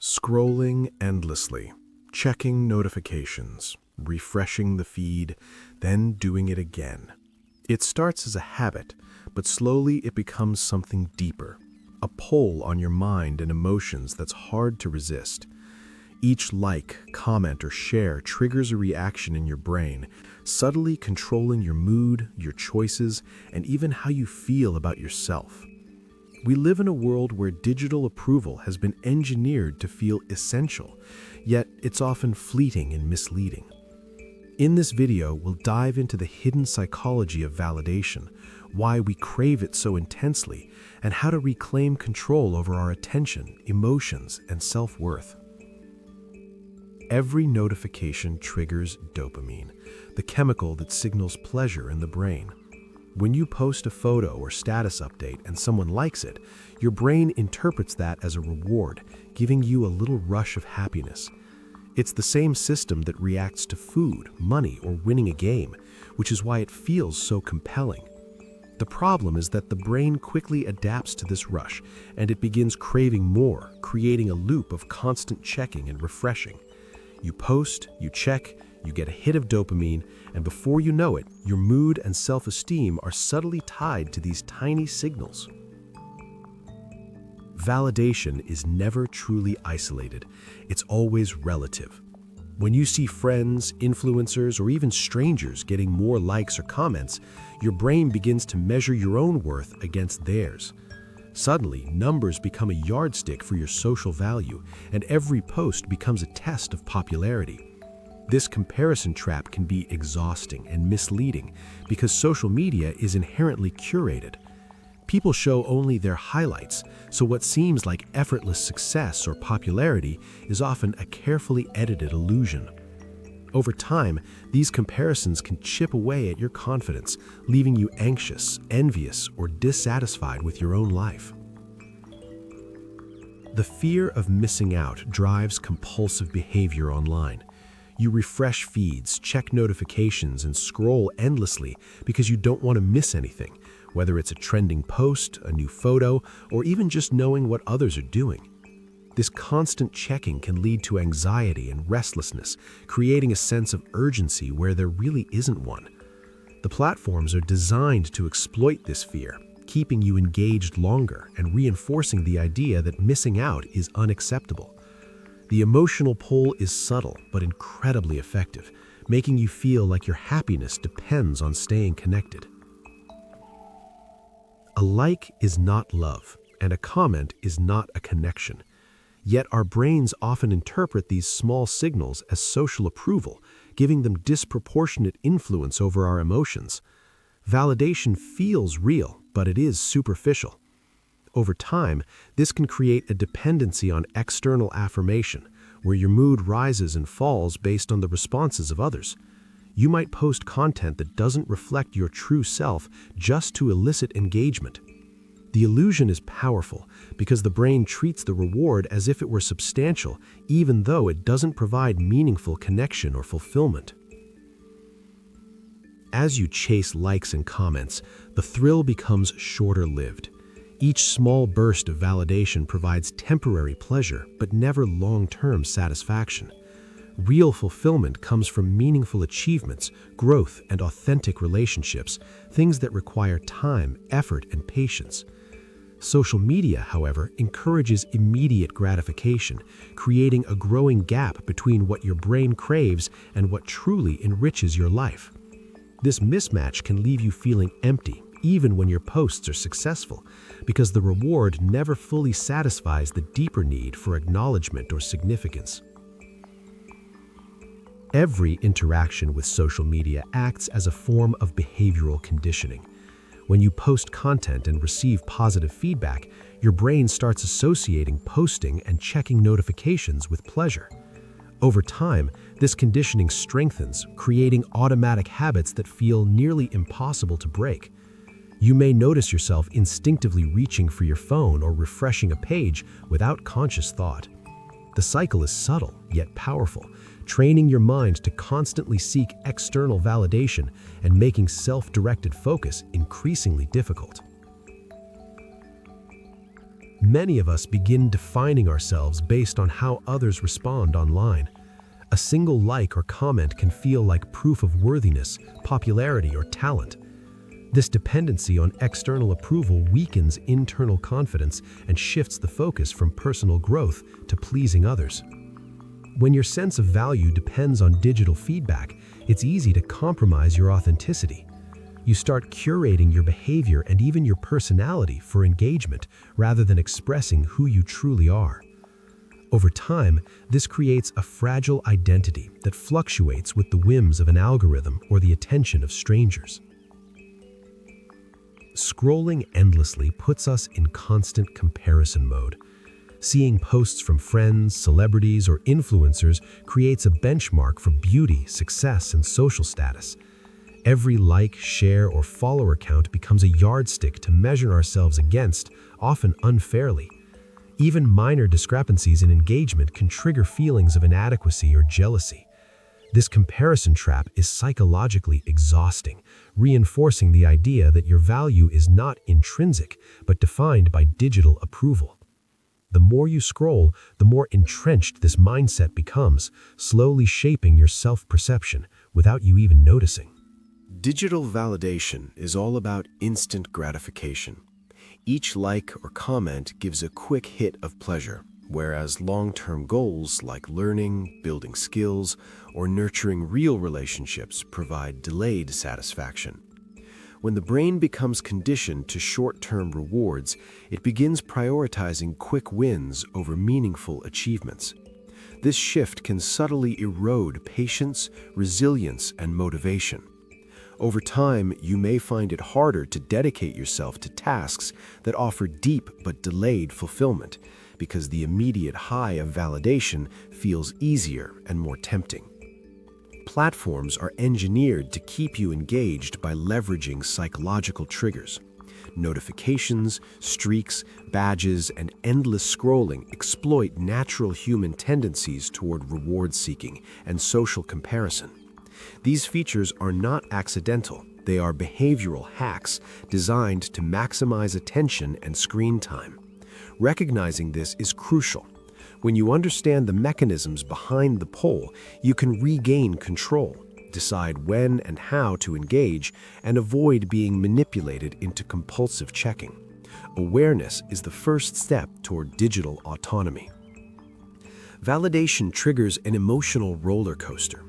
Scrolling endlessly, checking notifications, refreshing the feed, then doing it again. It starts as a habit, but slowly it becomes something deeper, a pull on your mind and emotions that's hard to resist. Each like, comment, or share triggers a reaction in your brain, subtly controlling your mood, your choices, and even how you feel about yourself. We live in a world where digital approval has been engineered to feel essential, yet it's often fleeting and misleading. In this video, we'll dive into the hidden psychology of validation, why we crave it so intensely, and how to reclaim control over our attention, emotions, and self-worth. Every notification triggers dopamine, the chemical that signals pleasure in the brain. When you post a photo or status update and someone likes it, your brain interprets that as a reward, giving you a little rush of happiness. It's the same system that reacts to food, money, or winning a game, which is why it feels so compelling. The problem is that the brain quickly adapts to this rush, and it begins craving more, creating a loop of constant checking and refreshing. You post, you check, you get a hit of dopamine, and before you know it, your mood and self-esteem are subtly tied to these tiny signals. Validation is never truly isolated. It's always relative. When you see friends, influencers, or even strangers getting more likes or comments, your brain begins to measure your own worth against theirs. Suddenly, numbers become a yardstick for your social value, and every post becomes a test of popularity. This comparison trap can be exhausting and misleading because social media is inherently curated. People show only their highlights, so what seems like effortless success or popularity is often a carefully edited illusion. Over time, these comparisons can chip away at your confidence, leaving you anxious, envious, or dissatisfied with your own life. The fear of missing out drives compulsive behavior online. You refresh feeds, check notifications, and scroll endlessly because you don't want to miss anything, whether it's a trending post, a new photo, or even just knowing what others are doing. This constant checking can lead to anxiety and restlessness, creating a sense of urgency where there really isn't one. The platforms are designed to exploit this fear, keeping you engaged longer and reinforcing the idea that missing out is unacceptable. The emotional pull is subtle but incredibly effective, making you feel like your happiness depends on staying connected. A like is not love, and a comment is not a connection. Yet our brains often interpret these small signals as social approval, giving them disproportionate influence over our emotions. Validation feels real, but it is superficial. Over time, this can create a dependency on external affirmation, where your mood rises and falls based on the responses of others. You might post content that doesn't reflect your true self just to elicit engagement. The illusion is powerful because the brain treats the reward as if it were substantial, even though it doesn't provide meaningful connection or fulfillment. As you chase likes and comments, the thrill becomes shorter-lived. Each small burst of validation provides temporary pleasure, but never long-term satisfaction. Real fulfillment comes from meaningful achievements, growth, and authentic relationships, things that require time, effort, and patience. Social media, however, encourages immediate gratification, creating a growing gap between what your brain craves and what truly enriches your life. This mismatch can leave you feeling empty, even when your posts are successful, because the reward never fully satisfies the deeper need for acknowledgement or significance. Every interaction with social media acts as a form of behavioral conditioning. When you post content and receive positive feedback, your brain starts associating posting and checking notifications with pleasure. Over time, this conditioning strengthens, creating automatic habits that feel nearly impossible to break. You may notice yourself instinctively reaching for your phone or refreshing a page without conscious thought. The cycle is subtle, yet powerful, training your mind to constantly seek external validation and making self-directed focus increasingly difficult. Many of us begin defining ourselves based on how others respond online. A single like or comment can feel like proof of worthiness, popularity, or talent. This dependency on external approval weakens internal confidence and shifts the focus from personal growth to pleasing others. When your sense of value depends on digital feedback, it's easy to compromise your authenticity. You start curating your behavior and even your personality for engagement rather than expressing who you truly are. Over time, this creates a fragile identity that fluctuates with the whims of an algorithm or the attention of strangers. Scrolling endlessly puts us in constant comparison mode. Seeing posts from friends, celebrities, or influencers creates a benchmark for beauty, success, and social status. Every like, share, or follower count becomes a yardstick to measure ourselves against, often unfairly. Even minor discrepancies in engagement can trigger feelings of inadequacy or jealousy. This comparison trap is psychologically exhausting, reinforcing the idea that your value is not intrinsic, but defined by digital approval. The more you scroll, the more entrenched this mindset becomes, slowly shaping your self-perception without you even noticing. Digital validation is all about instant gratification. Each like or comment gives a quick hit of pleasure, whereas long-term goals like learning, building skills, or nurturing real relationships provide delayed satisfaction. When the brain becomes conditioned to short-term rewards, it begins prioritizing quick wins over meaningful achievements. This shift can subtly erode patience, resilience, and motivation. Over time, you may find it harder to dedicate yourself to tasks that offer deep but delayed fulfillment, because the immediate high of validation feels easier and more tempting. Platforms are engineered to keep you engaged by leveraging psychological triggers. Notifications, streaks, badges, and endless scrolling exploit natural human tendencies toward reward seeking and social comparison. These features are not accidental. They are behavioral hacks designed to maximize attention and screen time. Recognizing this is crucial. When you understand the mechanisms behind the pull, you can regain control, decide when and how to engage, and avoid being manipulated into compulsive checking. Awareness is the first step toward digital autonomy. Validation triggers an emotional roller coaster.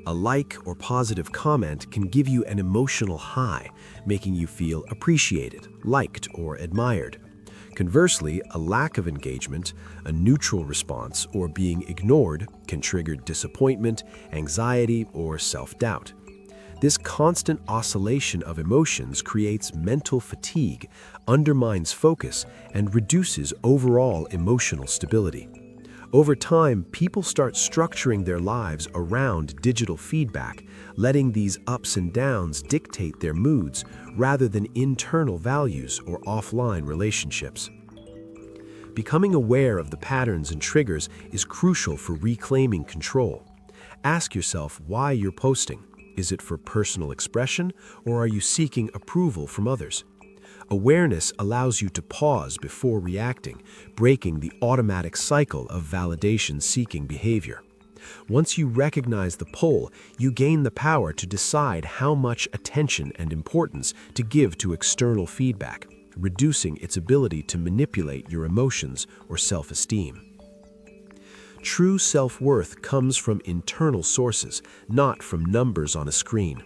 A like or positive comment can give you an emotional high, making you feel appreciated, liked, or admired. Conversely, a lack of engagement, a neutral response, or being ignored can trigger disappointment, anxiety, or self-doubt. This constant oscillation of emotions creates mental fatigue, undermines focus, and reduces overall emotional stability. Over time, people start structuring their lives around digital feedback, letting these ups and downs dictate their moods rather than internal values or offline relationships. Becoming aware of the patterns and triggers is crucial for reclaiming control. Ask yourself why you're posting. Is it for personal expression, or are you seeking approval from others? Awareness allows you to pause before reacting, breaking the automatic cycle of validation-seeking behavior. Once you recognize the pull, you gain the power to decide how much attention and importance to give to external feedback, reducing its ability to manipulate your emotions or self-esteem. True self-worth comes from internal sources, not from numbers on a screen.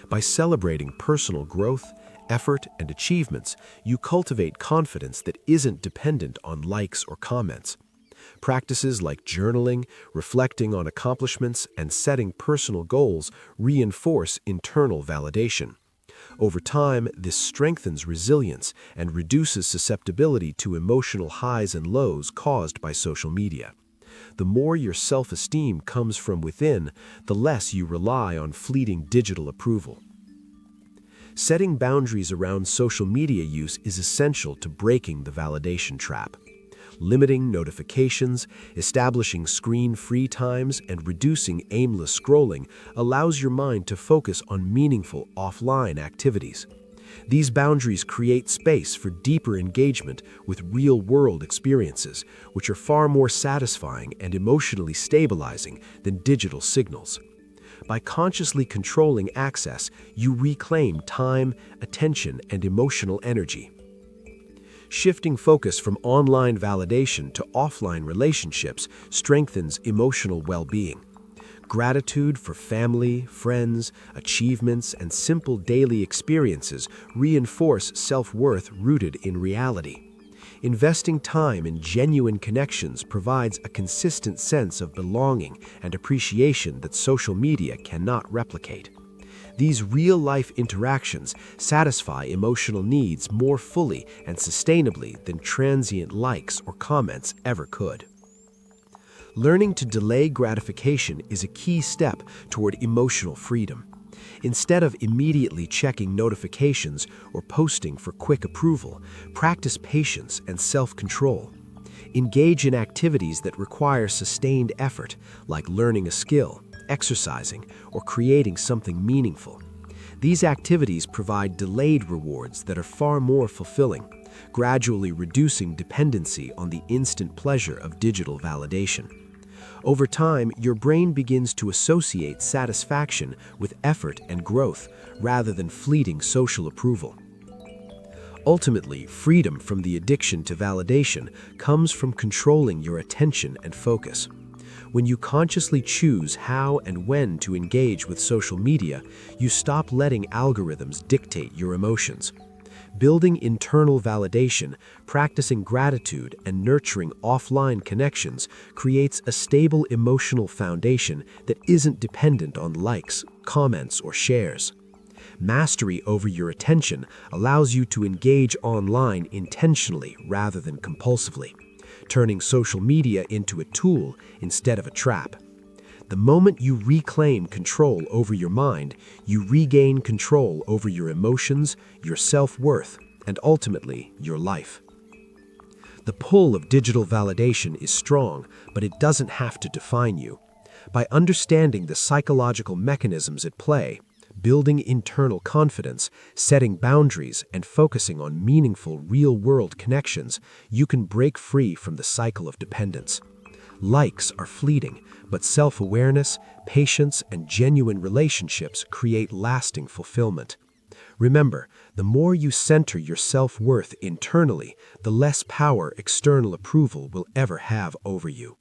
By celebrating personal growth, effort, and achievements, you cultivate confidence that isn't dependent on likes or comments. Practices like journaling, reflecting on accomplishments, and setting personal goals reinforce internal validation. Over time, this strengthens resilience and reduces susceptibility to emotional highs and lows caused by social media. The more your self-esteem comes from within, the less you rely on fleeting digital approval. Setting boundaries around social media use is essential to breaking the validation trap. Limiting notifications, establishing screen-free times, and reducing aimless scrolling allows your mind to focus on meaningful offline activities. These boundaries create space for deeper engagement with real-world experiences, which are far more satisfying and emotionally stabilizing than digital signals. By consciously controlling access, you reclaim time, attention, and emotional energy. Shifting focus from online validation to offline relationships strengthens emotional well-being. Gratitude for family, friends, achievements, and simple daily experiences reinforce self-worth rooted in reality. Investing time in genuine connections provides a consistent sense of belonging and appreciation that social media cannot replicate. These real-life interactions satisfy emotional needs more fully and sustainably than transient likes or comments ever could. Learning to delay gratification is a key step toward emotional freedom. Instead of immediately checking notifications or posting for quick approval, practice patience and self-control. Engage in activities that require sustained effort, like learning a skill, exercising, or creating something meaningful. These activities provide delayed rewards that are far more fulfilling, gradually reducing dependency on the instant pleasure of digital validation. Over time, your brain begins to associate satisfaction with effort and growth rather than fleeting social approval. Ultimately, freedom from the addiction to validation comes from controlling your attention and focus. When you consciously choose how and when to engage with social media, you stop letting algorithms dictate your emotions. Building internal validation, practicing gratitude, and nurturing offline connections creates a stable emotional foundation that isn't dependent on likes, comments, or shares. Mastery over your attention allows you to engage online intentionally rather than compulsively, turning social media into a tool instead of a trap. The moment you reclaim control over your mind, you regain control over your emotions, your self-worth, and ultimately, your life. The pull of digital validation is strong, but it doesn't have to define you. By understanding the psychological mechanisms at play, building internal confidence, setting boundaries, and focusing on meaningful real-world connections, you can break free from the cycle of dependence. Likes are fleeting, but self-awareness, patience, and genuine relationships create lasting fulfillment. Remember, the more you center your self-worth internally, the less power external approval will ever have over you.